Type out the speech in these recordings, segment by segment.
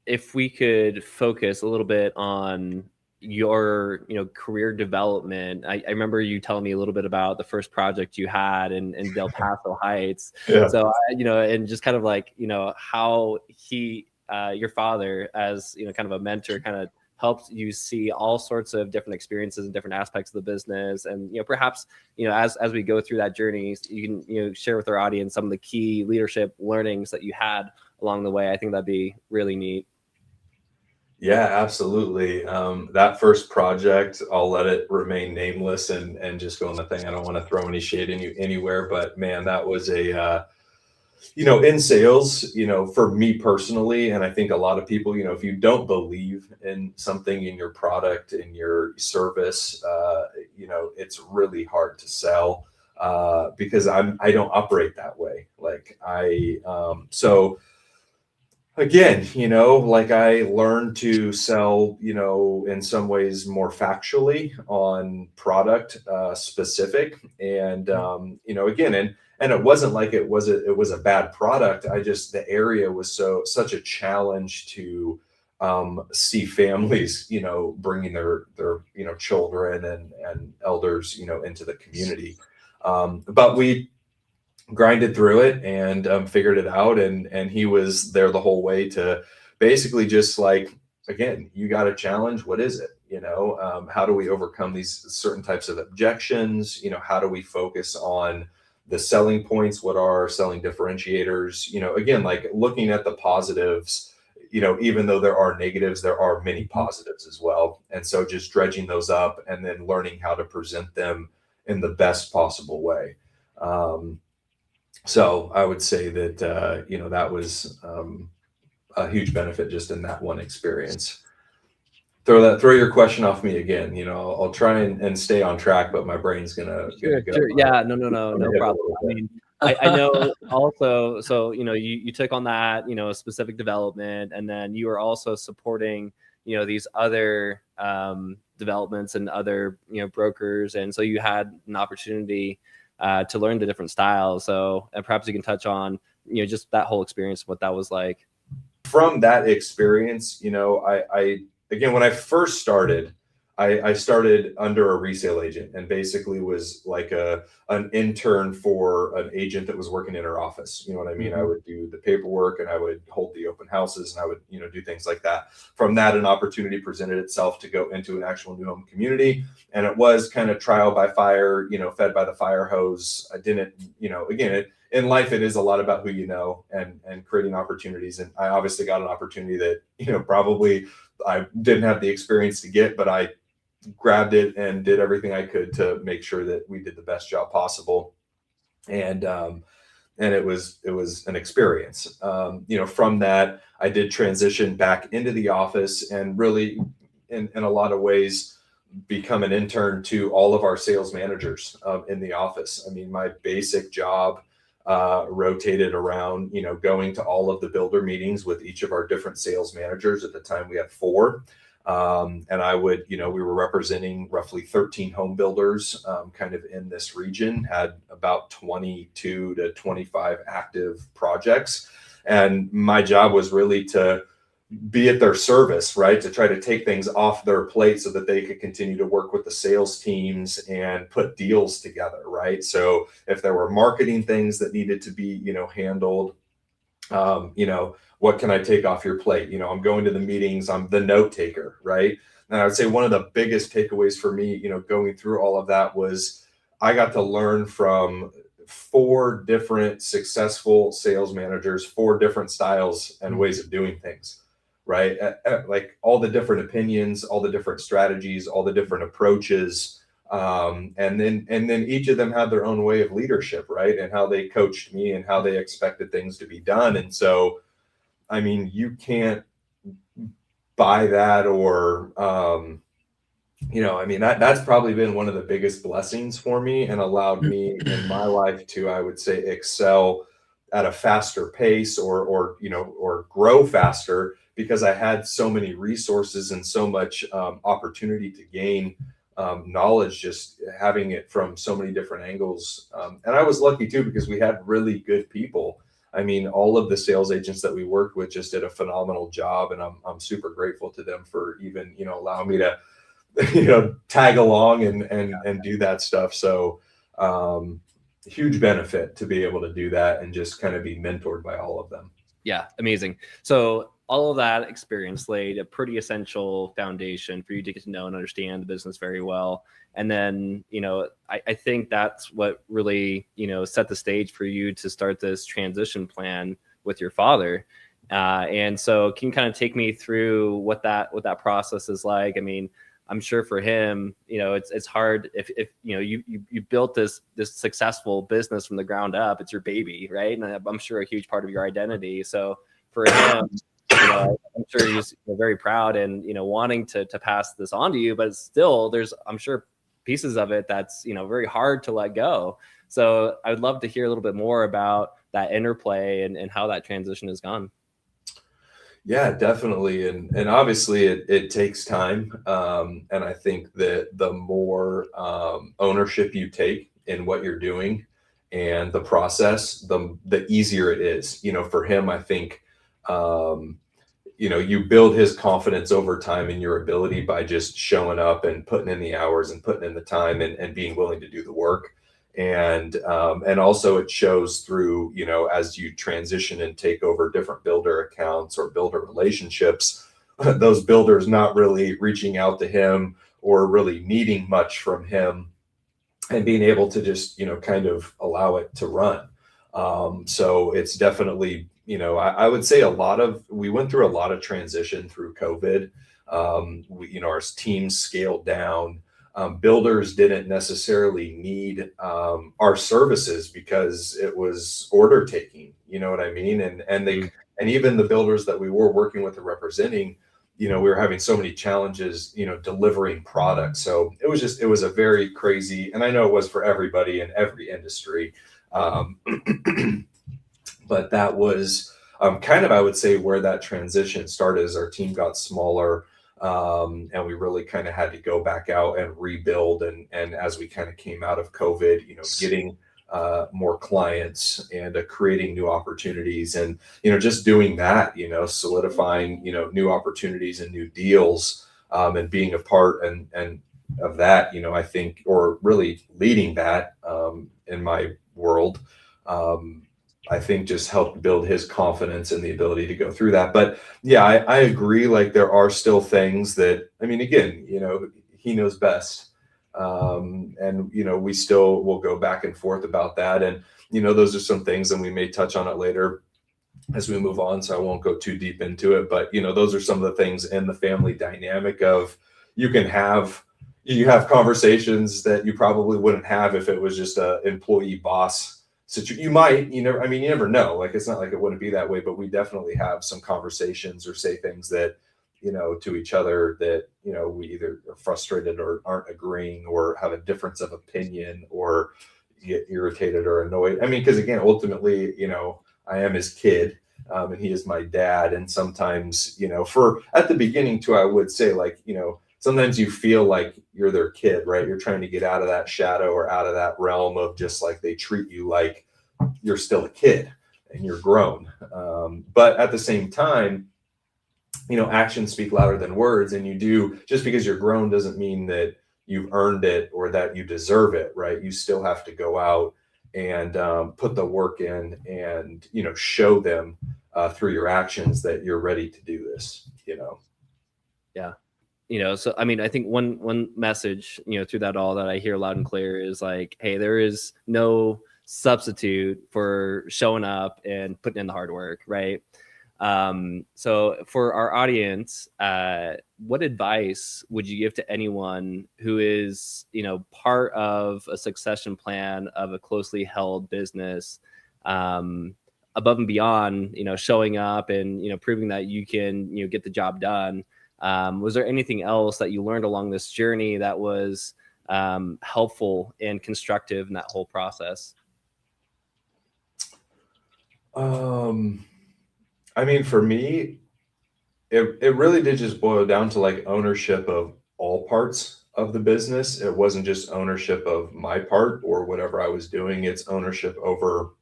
if we could focus a little bit on your, career development. I remember you telling me a little bit about the first project you had in Del Paso Heights. Yeah. So, and just kind of like, how your father, as, kind of a mentor, kind of helped you see all sorts of different experiences and different aspects of the business. And, perhaps, as we go through that journey, you can, share with our audience some of the key leadership learnings that you had along the way. I think that'd be really neat. Yeah, absolutely. That first project, I'll let it remain nameless and just go on the thing. I don't want to throw any shade anywhere, but man, that was in sales, for me personally, and I think a lot of people, if you don't believe in something, in your product, in your service, it's really hard to sell, because I don't operate that way. Like so again, like I learned to sell, in some ways more factually on product specific. And, again, and it wasn't like it was a bad product. The area was such a challenge to see families, bringing their children and elders, into the community. But we grinded through it and figured it out, and he was there the whole way to basically just like, again, you got a challenge, what is it, how do we overcome these certain types of objections, how do we focus on the selling points, what are our selling differentiators, again, like looking at the positives, even though there are negatives, there are many positives as well. And so just dredging those up and then learning how to present them in the best possible way. So I would say that, that was a huge benefit just in that one experience. Throw your question off me again. I'll try and stay on track, but my brain's gonna Sure, go. sure. Yeah, no problem. I mean, I know also, so, you took on that, specific development, and then you were also supporting, these other developments and other, brokers. And so you had an opportunity to learn the different styles. So, and perhaps you can touch on, just that whole experience, what that was like. From that experience, I again, when I first started, I started under a resale agent and basically was like an intern for an agent that was working in her office. You know what I mean? I would do the paperwork and I would hold the open houses and I would, do things like that. From that, an opportunity presented itself to go into an actual new home community. And it was kind of trial by fire, fed by the fire hose. I didn't, again, in life, it is a lot about who you know and creating opportunities. And I obviously got an opportunity that, probably I didn't have the experience to get, but I grabbed it and did everything I could to make sure that we did the best job possible. And it was an experience. From that, I did transition back into the office and really, in a lot of ways, become an intern to all of our sales managers in the office. I mean, my basic job rotated around, going to all of the builder meetings with each of our different sales managers. At the time, we had 4. And I would, we were representing roughly 13 home builders kind of in this region, had about 22 to 25 active projects. And my job was really to be at their service, right? To try to take things off their plate so that they could continue to work with the sales teams and put deals together, right? So if there were marketing things that needed to be, handled, what can I take off your plate? I'm going to the meetings, I'm the note taker, right? And I would say one of the biggest takeaways for me, going through all of that was I got to learn from 4 different successful sales managers, 4 different styles and ways of doing things, right? Like all the different opinions, all the different strategies, all the different approaches. And then each of them had their own way of leadership, right? And how they coached me and how they expected things to be done. And so, I mean, you can't buy that or, that's probably been one of the biggest blessings for me and allowed me in my life to, I would say, excel at a faster pace or grow faster because I had so many resources and so much opportunity to gain knowledge, just having it from so many different angles. And I was lucky too, because we had really good people. I mean, all of the sales agents that we worked with just did a phenomenal job, and I'm super grateful to them for even, allowing me to, tag along and do that stuff. So, huge benefit to be able to do that and just kind of be mentored by all of them. Yeah, amazing. So all of that experience laid a pretty essential foundation for you to get to know and understand the business very well. And then, I think that's what really, set the stage for you to start this transition plan with your father. And so can you kind of take me through what that process is like? I mean, I'm sure for him, it's hard if you built this successful business from the ground up. It's your baby, right? And I'm sure a huge part of your identity. So for him, I'm sure he's very proud and wanting to pass this on to you, but still, there's, I'm sure, pieces of it that's very hard to let go. So I would love to hear a little bit more about that interplay and how that transition has gone. Yeah, definitely. And obviously it takes time. And I think that the more ownership you take in what you're doing and the process, the easier it is. For him, I think, you build his confidence over time in your ability by just showing up and putting in the hours and putting in the time and being willing to do the work. And also it shows through, as you transition and take over different builder accounts or builder relationships, those builders not really reaching out to him or really needing much from him, and being able to just, kind of allow it to run. So it's definitely, I would say we went through a lot of transition through COVID. Our teams scaled down. Builders didn't necessarily need our services because it was order taking, you know what I mean? And even the builders that we were working with and representing, we were having so many challenges, delivering products. So it was a very crazy, and I know it was for everybody in every industry. But that was kind of, I would say, where that transition started as our team got smaller. And we really kind of had to go back out and rebuild. And as we kind of came out of COVID, getting more clients and creating new opportunities and, just doing that, solidifying, new opportunities and new deals, and being a part and of that, I think, or really leading that in my world. I think just helped build his confidence and the ability to go through that. But yeah, I agree. Like there are still things that, I mean, again, he knows best. And, we still will go back and forth about that. And, those are some things, and we may touch on it later as we move on. So I won't go too deep into it, but, those are some of the things in the family dynamic of you have conversations that you probably wouldn't have if it was just a employee boss. So you might, you never know. Like, it's not like it wouldn't be that way, but we definitely have some conversations or say things that, to each other that, we either are frustrated or aren't agreeing or have a difference of opinion or get irritated or annoyed. I mean, because again, ultimately, I am his kid, and he is my dad. And sometimes, for at the beginning too, I would say like, sometimes you feel like you're their kid, right? You're trying to get out of that shadow or out of that realm of just like they treat you like you're still a kid and you're grown. But at the same time, actions speak louder than words. And just because you're grown doesn't mean that you've earned it or that you deserve it, right? You still have to go out and put the work in and, show them through your actions that you're ready to do this, Yeah. So I mean, I think one message, through that all that I hear loud and clear is like, hey, there is no substitute for showing up and putting in the hard work, right? So for our audience, what advice would you give to anyone who is, part of a succession plan of a closely held business, above and beyond, showing up and, proving that you can, get the job done? Was there anything else that you learned along this journey that was helpful and constructive in that whole process? I mean, for me, it really did just boil down to like ownership of all parts of the business. It wasn't just ownership of my part or whatever I was doing. It's ownership over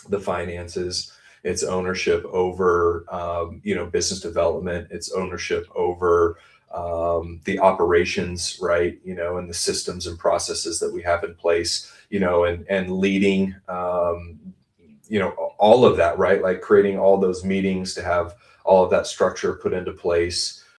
the finances. It's ownership over, business development. It's ownership over the operations, right? And the systems and processes that we have in place, and leading, all of that, right? Like creating all those meetings to have all of that structure put into place.